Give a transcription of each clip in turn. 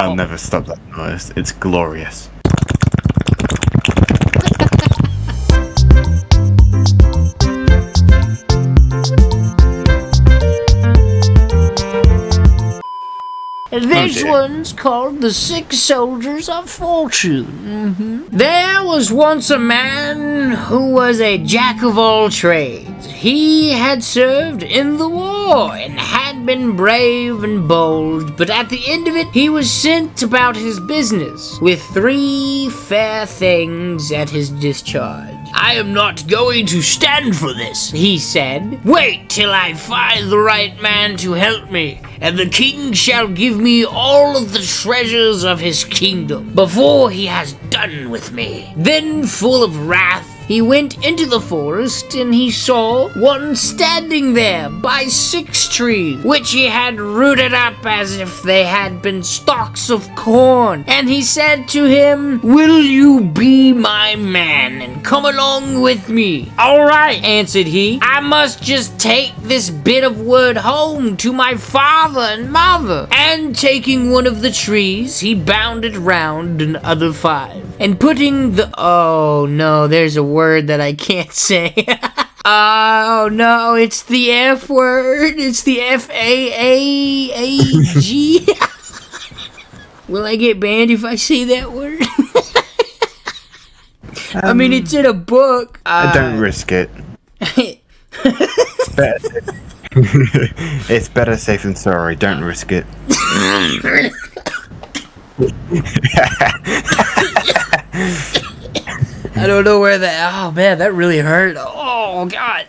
I'll never stop that noise. It's glorious. This one's called The Six Soldiers of Fortune. There was once a man who was a jack of all trades. He had served in the war and had been brave and bold, but at the end of it, he was sent about his business with 3 fair things at his discharge. "I am not going to stand for this," he said. "Wait till I find the right man to help me, and the king shall give me all of the treasures of his kingdom before he has done with me." Then, full of wrath, he went into the forest, and he saw one standing there by 6 trees, which he had rooted up as if they had been stalks of corn. And he said to him, "Will you be my man and come along with me?" "All right," answered he. "I must just take this bit of wood home to my father and mother." And taking one of the trees, he bound it round another 5. And putting the... Oh, no, there's a word that I can't say. Oh, no, it's the F word. It's the F-A-A-A-G. Will I get banned if I say that word? I mean, it's in a book. Don't risk it. It's better safe than sorry. Don't risk it. I don't know where that... Oh, man, that really hurt. Oh, God.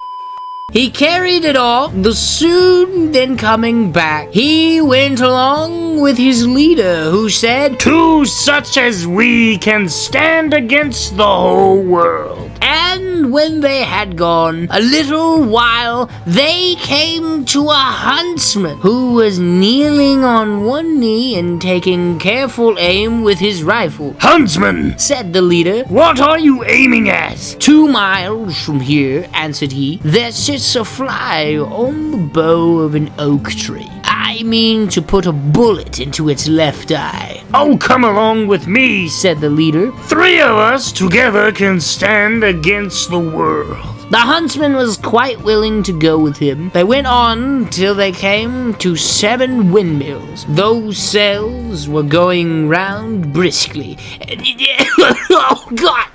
He carried it off, but soon then coming back, he went along with his leader, who said, "Two such as we can stand against the whole world." And when they had gone a little while, they came to a huntsman who was kneeling on one knee and taking careful aim with his rifle. "Huntsman," said the leader, "what are you aiming at?" 2 miles from here," answered he, "there sits a fly on the bough of an oak tree. I mean to put a bullet into its left eye." "Oh, come along with me," said the leader. "3 of us together can stand against the world." The huntsman was quite willing to go with him. They went on till they came to 7 windmills. Those sails were going round briskly. Oh, God!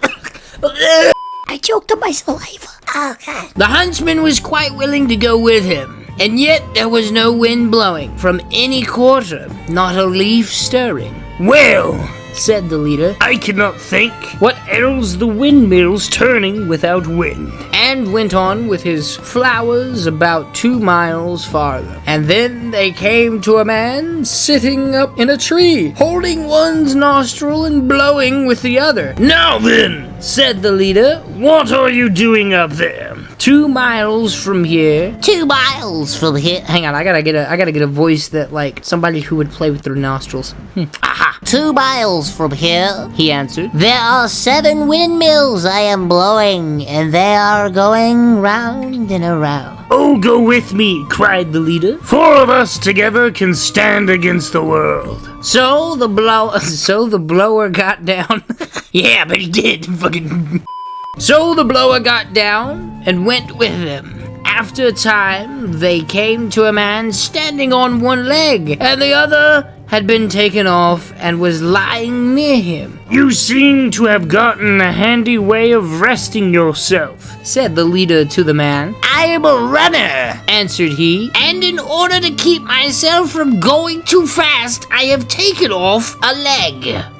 I choked on my saliva. Oh, God. The huntsman was quite willing to go with him, and yet there was no wind blowing from any quarter, not a leaf stirring. "Well," said the leader, "I cannot think what ails the windmills turning without wind," and went on with his flowers about 2 miles farther. And then they came to a man sitting up in a tree, holding one's nostril and blowing with the other. "Now then," said the leader, "what are you doing up there?" 2 miles from here. 2 miles from here. Hang on, I gotta get a voice that, like, somebody who would play with their nostrils. Aha. 2 miles from here, he answered, there are 7 windmills I am blowing, and they are going round and around. "Oh, go with me," cried the leader. 4 of us together can stand against the world. So the blower got down. Yeah, but he did. Fucking. So the blower got down and went with them. After a time, they came to a man standing on one leg, and the other had been taken off and was lying near him. "You seem to have gotten a handy way of resting yourself," said the leader to the man. "I am a runner," answered he, "and in order to keep myself from going too fast, I have taken off a leg.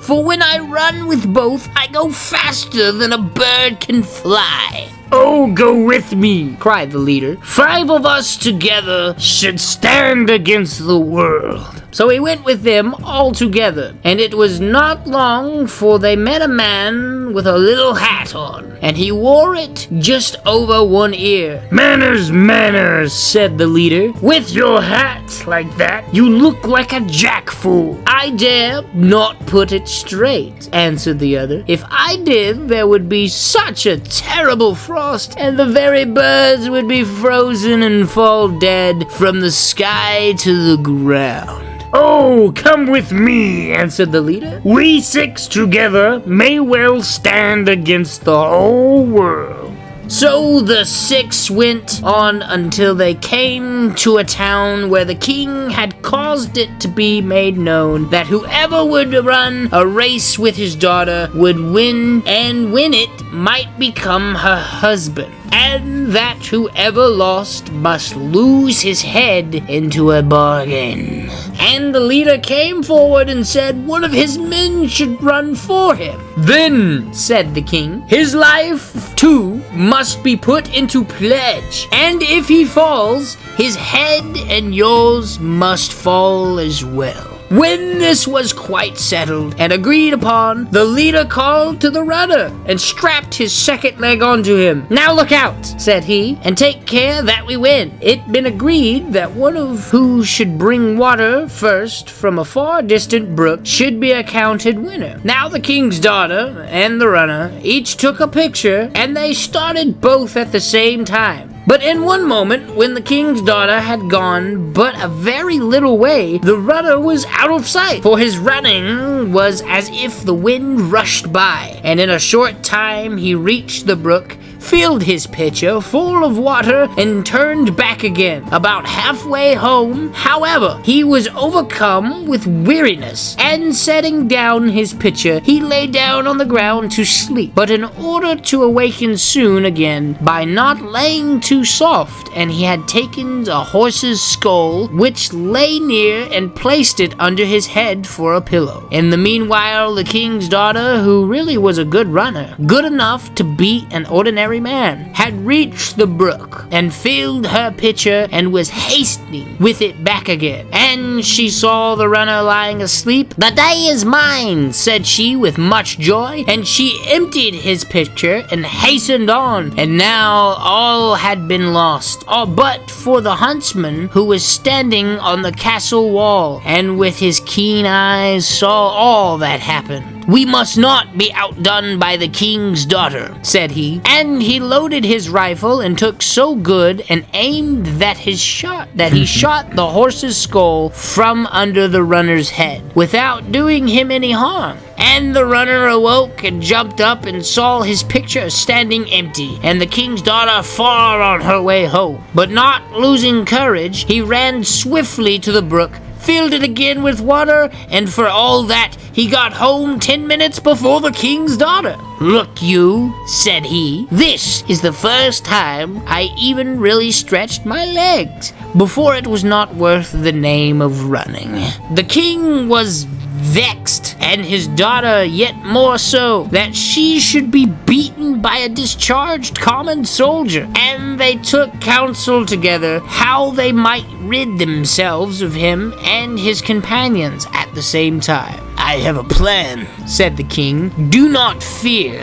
For when I run with both, I go faster than a bird can fly." "Oh, go with me," cried the leader. 5 of us together should stand against the world. So he went with them all together, and it was not long for they met a man with a little hat on, and he wore it just over one ear. "Manners, manners," said the leader. "With your hat like that, you look like a jackfool." "I dare not put it straight," answered the other. "If I did, there would be such a terrible frost, and the very birds would be frozen and fall dead from the sky to the ground." "Oh, come with me," answered the leader. "We 6 together may well stand against the whole world." So the 6 went on until they came to a town where the king had caused it to be made known that whoever would run a race with his daughter would win, and win it might become her husband, and that whoever lost must lose his head into a bargain. And the leader came forward and said one of his men should run for him. "Then," said the king, "his life too must be put into pledge, and if he falls, his head and yours must fall as well." When this was quite settled and agreed upon, the leader called to the runner and strapped his second leg onto him. "Now look out," said he, "and take care that we win." It been agreed that one of who should bring water first from a far distant brook should be accounted winner. Now the king's daughter and the runner each took a picture, and they started both at the same time. But in one moment, when the king's daughter had gone but a very little way, the runner was out of sight, for his running was as if the wind rushed by, and in a short time he reached the brook, filled his pitcher full of water, and turned back again. About halfway home, however, he was overcome with weariness, and setting down his pitcher, he lay down on the ground to sleep. But in order to awaken soon again, by not laying too soft, and he had taken a horse's skull, which lay near, and placed it under his head for a pillow. In the meanwhile, the king's daughter, who really was a good runner, good enough to beat an ordinary man, had reached the brook and filled her pitcher and was hastening with it back again. And she saw the runner lying asleep. "The day is mine," said she with much joy, and she emptied his pitcher and hastened on. And now all had been lost, all but for the huntsman, who was standing on the castle wall, and with his keen eyes saw all that happened. "We must not be outdone by the king's daughter," said he, and he loaded his rifle and took so good an aim that he shot the horse's skull from under the runner's head, without doing him any harm. And the runner awoke and jumped up and saw his pitcher standing empty, and the king's daughter far on her way home. But not losing courage, he ran swiftly to the brook, filled it again with water, and for all that, he got home 10 minutes before the king's daughter. "Look you," said he, "this is the first time I even really stretched my legs. Before it was not worth the name of running." The king was vexed, and his daughter yet more so, that she should be beaten by a discharged common soldier. And they took counsel together how they might rid themselves of him and his companions at the same time. "I have a plan," said the king. Do not fear,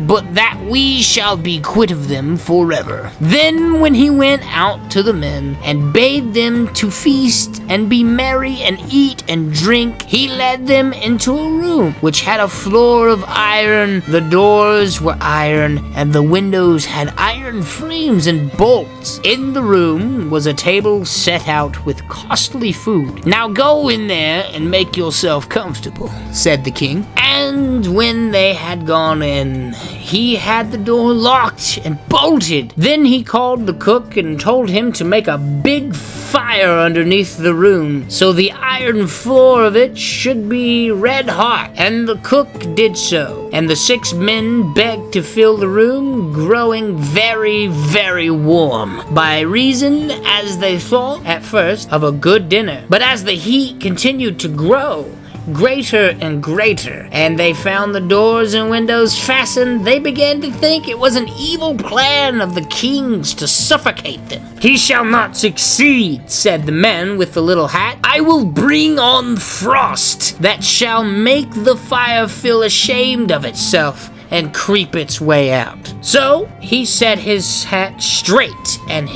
but that we shall be quit of them forever." Then when he went out to the men, and bade them to feast, and be merry, and eat, and drink, he led them into a room, which had a floor of iron, the doors were iron, and the windows had iron frames and bolts. In the room was a table set out with costly food. "Now go in there and make yourself comfortable," said the king. And when they had gone in, he had the door locked and bolted. Then he called the cook and told him to make a big fire underneath the room, so the iron floor of it should be red hot. And the cook did so, and the 6 men begged to fill the room, growing very, very warm, by reason, as they thought at first, of a good dinner. But as the heat continued to grow greater and greater, and they found the doors and windows fastened, they began to think it was an evil plan of the king's to suffocate them. "He shall not succeed," said the man with the little hat. "I will bring on frost that shall make the fire feel ashamed of itself, and creep its way out. So he set his hat straight and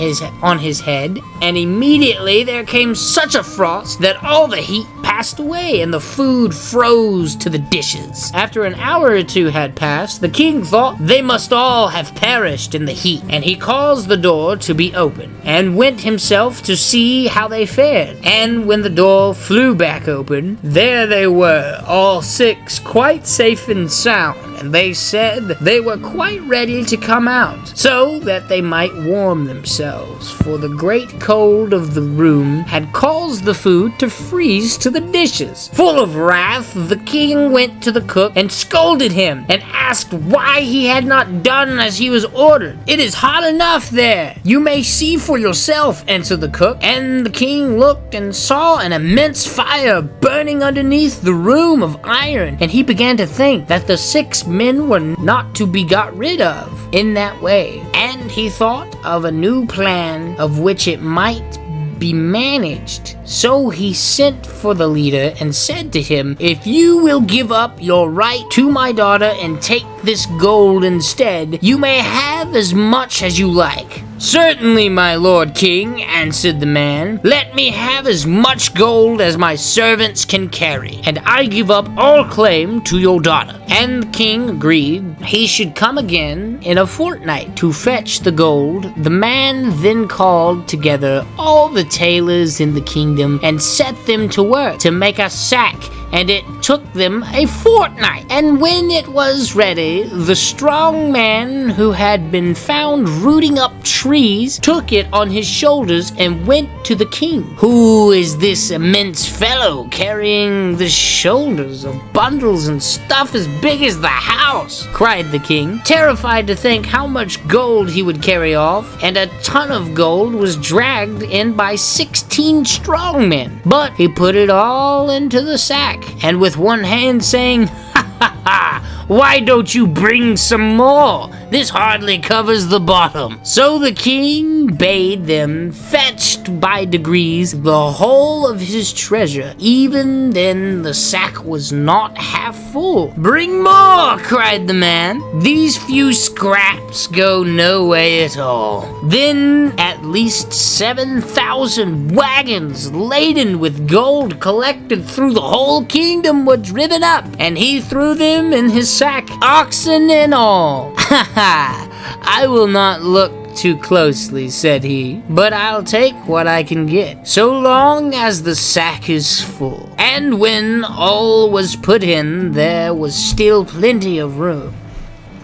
on his head, and immediately there came such a frost that all the heat passed away and the food froze to the dishes. After an hour or two had passed, the king thought they must all have perished in the heat, and he caused the door to be open and went himself to see how they fared. And when the door flew back open, there they were, all six, quite safe and sound, and they said they were quite ready to come out, so that they might warm themselves, for the great cold of the room had caused the food to freeze to the dishes. Full of wrath, the king went to the cook and scolded him, and asked why he had not done as he was ordered. "It is hot enough there, you may see for yourself," answered the cook. And the king looked and saw an immense fire burning underneath the room of iron, and he began to think that the 6 men were not to be got rid of in that way. And he thought of a new plan of which it might be managed. So he sent for the leader and said to him, "If you will give up your right to my daughter and take this gold instead, you may have as much as you like." "Certainly, my lord king," answered the man. "Let me have as much gold as my servants can carry, and I give up all claim to your daughter." And the king agreed he should come again in a fortnight to fetch the gold. The man then called together all the tailors in the kingdom and set them to work to make a sack, and it took them a fortnight. And when it was ready, the strong man who had been found rooting up trees took it on his shoulders and went to the king. "Who is this immense fellow carrying the shoulders of bundles and stuff as big as the house?" cried the king, terrified to think how much gold he would carry off. And a ton of gold was dragged in by 16 strong men. But he put it all into the sack, and with one hand saying, "Ha ha ha! Why don't you bring some more? This hardly covers the bottom." So the king bade them fetched by degrees the whole of his treasure. Even then the sack was not half full. "Bring more!" cried the man. "These few scraps go no way at all." Then at least 7,000 wagons laden with gold collected through the whole kingdom were driven up, and he threw them in his sack, oxen and all. "Ha ha! I will not look too closely," said he, "but I'll take what I can get, so long as the sack is full." And when all was put in, there was still plenty of room.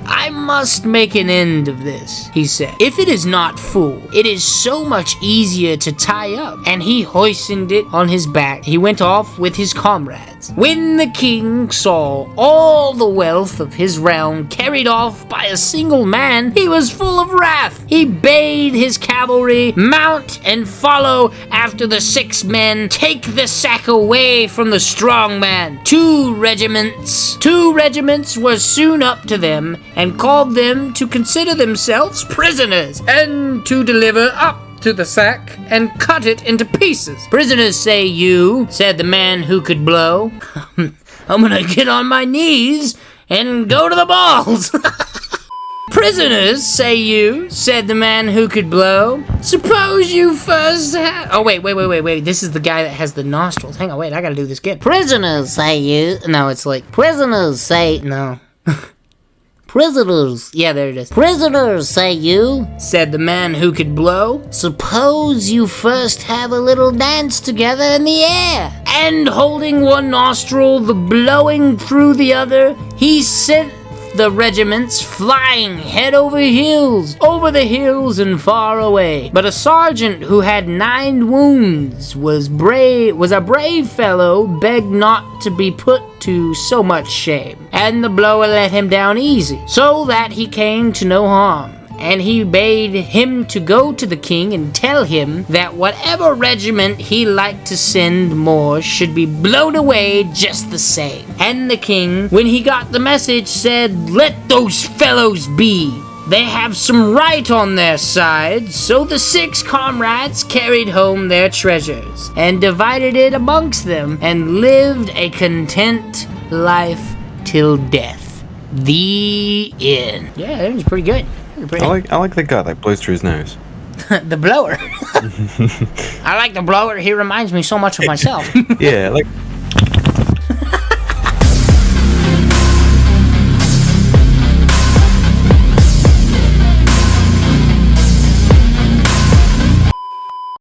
"I must make an end of this," he said. "If it is not full, it is so much easier to tie up." And he hoisted it on his back. He went off with his comrades. When the king saw all the wealth of his realm carried off by a single man, he was full of wrath. He bade his cavalry mount and follow after the 6 men, take the sack away from the strong man. 2 regiments were soon up to them, and called them to consider themselves prisoners, and to deliver up to the sack and cut it into pieces. "Prisoners, say you," said the man who could blow. "I'm gonna get on my knees and go to the balls." "Prisoners, say you," said the man who could blow. "Suppose you first have..." Oh, wait. This is the guy that has the nostrils. Hang on, wait, I gotta do this again. "Prisoners, say you..." No, it's like, "Prisoners, say..." No. "Prisoners," yeah, there it is. "Prisoners, say you," said the man who could blow. "Suppose you first have a little dance together in the air." And holding one nostril, the blowing through the other, he sent the regiments flying head over the hills and far away. But a sergeant who had 9 wounds was a brave fellow, begged not to be put to so much shame, and the blower let him down easy, so that he came to no harm. And he bade him to go to the king and tell him that whatever regiment he liked to send more should be blown away just the same. And the king, when he got the message, said, "Let those fellows be. They have some right on their side." So the 6 comrades carried home their treasures and divided it amongst them, and lived a content life till death. The end. Yeah, that was pretty good. I like the guy that blows through his nose. The blower. I like the blower. He reminds me so much of myself. Yeah, like